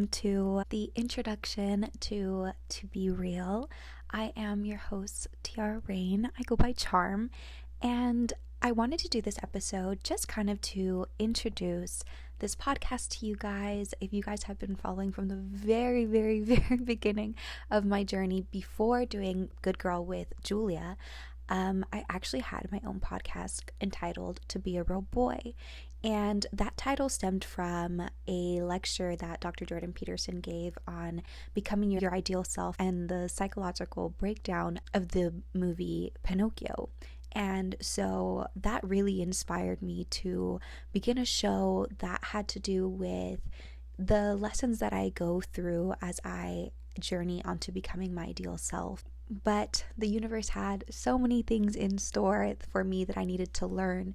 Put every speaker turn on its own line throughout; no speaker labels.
welcome to the introduction to Be Real. I am your host, Tiara Rain. I go by Charm, and I wanted to do this episode just kind of to introduce this podcast to you guys. If you guys have been following from the very, very, very beginning of my journey before doing Good Girl with Julia, I actually had my own podcast entitled To Be a Real Boy. And that title stemmed from a lecture that Dr. Jordan Peterson gave on becoming your ideal self and the psychological breakdown of the movie Pinocchio. And so that really inspired me to begin a show that had to do with the lessons that I go through as I journey onto becoming my ideal self. But the universe had so many things in store for me that I needed to learn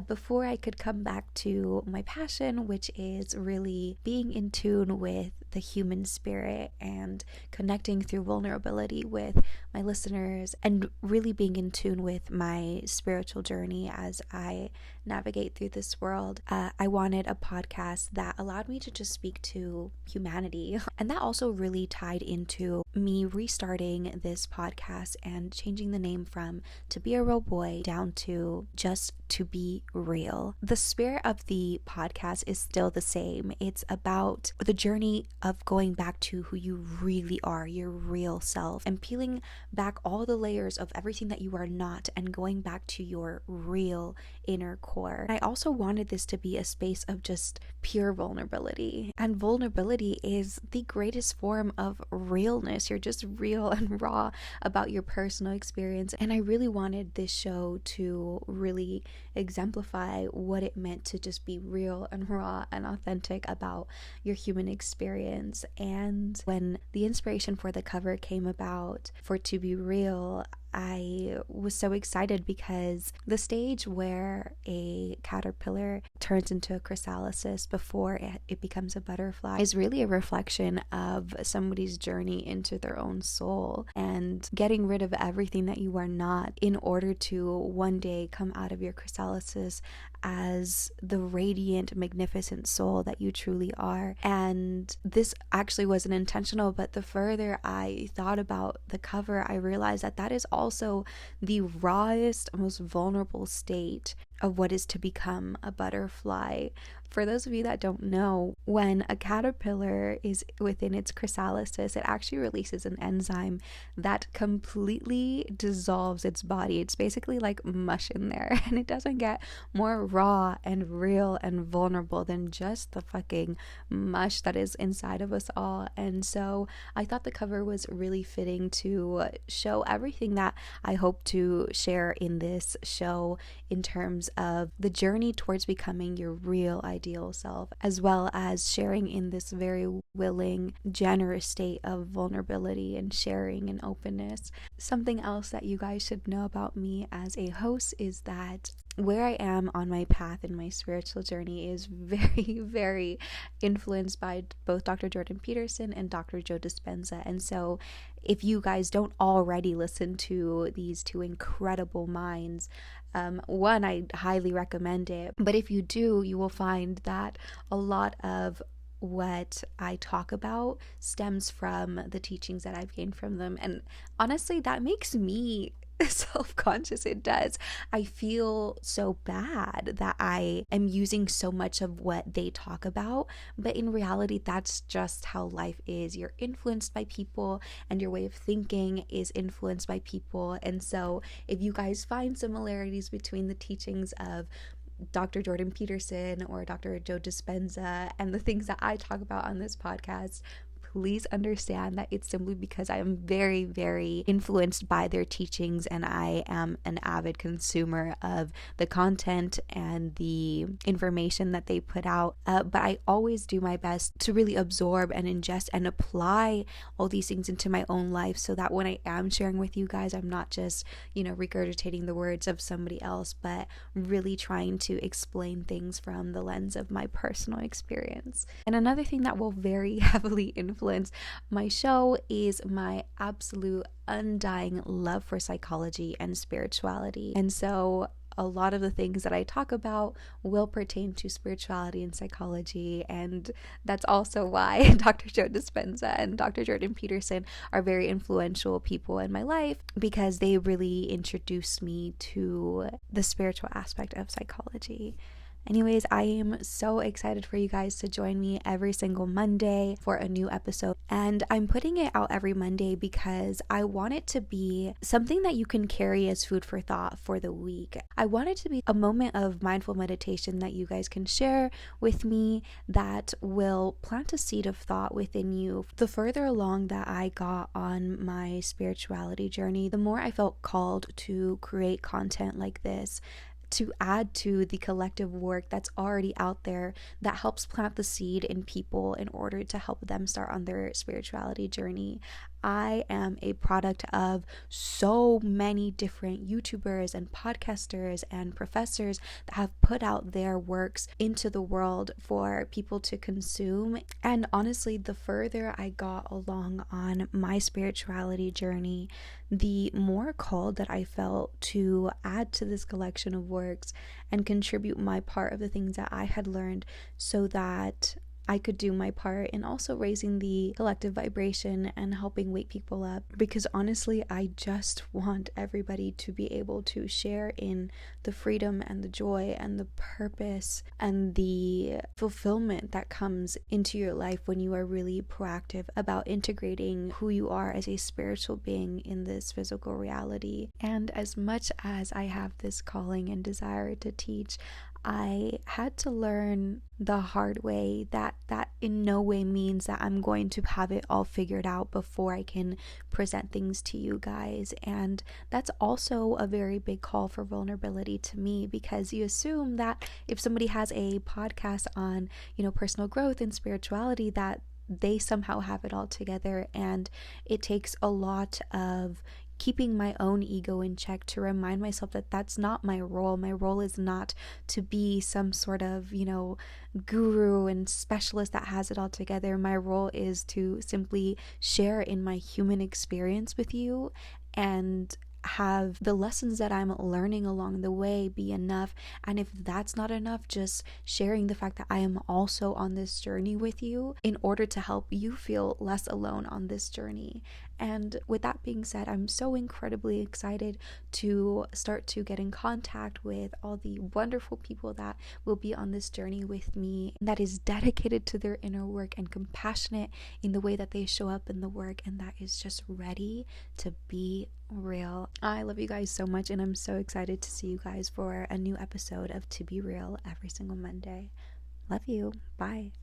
before I could come back to my passion, which is really being in tune with the human spirit and connecting through vulnerability with my listeners and really being in tune with my spiritual journey as I navigate through this world. I wanted a podcast that allowed me to just speak to humanity. And that also really tied into me restarting this podcast and changing the name from To Be a Real Boy down to just To Be Real. The spirit of the podcast is still the same. It's about the journey of going back to who you really are, your real self, and peeling back all the layers of everything that you are not and going back to your real inner core. I also wanted this to be a space of just pure vulnerability. And vulnerability is the greatest form of realness. You're just real and raw about your personal experience. And I really wanted this show to really exemplify what it meant to just be real and raw and authentic about your human experience. And when the inspiration for the cover came about for To Be Real, I was so excited because the stage where a caterpillar turns into a chrysalis before it becomes a butterfly is really a reflection of somebody's journey into their own soul and getting rid of everything that you are not in order to one day come out of your chrysalis as the radiant, magnificent soul that you truly are. And this actually wasn't intentional, but the further I thought about the cover, I realized that that is also the rawest, most vulnerable state of what is to become a butterfly. For those of you that don't know, when a caterpillar is within its chrysalis, it actually releases an enzyme that completely dissolves its body. It's basically like mush in there, and it doesn't get more raw and real and vulnerable than just the fucking mush that is inside of us all. And so I thought the cover was really fitting to show everything that I hope to share in this show in terms of the journey towards becoming your real ideal self, as well as sharing in this very willing, generous state of vulnerability and sharing and openness. Something else that you guys should know about me as a host is that where I am on my path in my spiritual journey is very, very influenced by both Dr. Jordan Peterson and Dr. Joe Dispenza. And so if you guys don't already listen to these two incredible minds, one, I highly recommend it. But if you do, you will find that a lot of what I talk about stems from the teachings that I've gained from them. And honestly, that makes me self-conscious. It does. I feel so bad that I am using so much of what they talk about, but in reality, that's just how life is. You're influenced by people, and your way of thinking is influenced by people. And so if you guys find similarities between the teachings of Dr. Jordan Peterson or Dr. Joe Dispenza and the things that I talk about on this podcast, please understand that it's simply because I am very, very influenced by their teachings, and I am an avid consumer of the content and the information that they put out. But I always do my best to really absorb and ingest and apply all these things into my own life, so that when I am sharing with you guys, I'm not just, regurgitating the words of somebody else, but really trying to explain things from the lens of my personal experience. And another thing that will very heavily influence my show is my absolute undying love for psychology and spirituality. And so a lot of the things that I talk about will pertain to spirituality and psychology. And that's also why Dr. Joe Dispenza and Dr. Jordan Peterson are very influential people in my life, because they really introduced me to the spiritual aspect of psychology. Anyways, I am so excited for you guys to join me every single Monday for a new episode. And I'm putting it out every Monday because I want it to be something that you can carry as food for thought for the week. I want it to be a moment of mindful meditation that you guys can share with me that will plant a seed of thought within you. The further along that I got on my spirituality journey, the more I felt called to create content like this, to add to the collective work that's already out there that helps plant the seed in people in order to help them start on their spirituality journey. I am a product of so many different YouTubers and podcasters and professors that have put out their works into the world for people to consume. And honestly, the further I got along on my spirituality journey, the more called that I felt to add to this collection of works and contribute my part of the things that I had learned, so that I could do my part in also raising the collective vibration and helping wake people up. Because honestly, I just want everybody to be able to share in the freedom and the joy and the purpose and the fulfillment that comes into your life when you are really proactive about integrating who you are as a spiritual being in this physical reality. And as much as I have this calling and desire to teach, I had to learn the hard way that in no way means that I'm going to have it all figured out before I can present things to you guys. And that's also a very big call for vulnerability to me, because you assume that if somebody has a podcast on, personal growth and spirituality, that they somehow have it all together. And it takes a lot of keeping my own ego in check to remind myself that that's not my role. My role is not to be some sort of, guru and specialist that has it all together. My role is to simply share in my human experience with you and have the lessons that I'm learning along the way be enough. And if that's not enough, just sharing the fact that I am also on this journey with you in order to help you feel less alone on this journey. And with that being said, I'm so incredibly excited to start to get in contact with all the wonderful people that will be on this journey with me, that is dedicated to their inner work and compassionate in the way that they show up in the work, and that is just ready to be real. I love you guys so much, and I'm so excited to see you guys for a new episode of To Be Real every single Monday. Love you. Bye.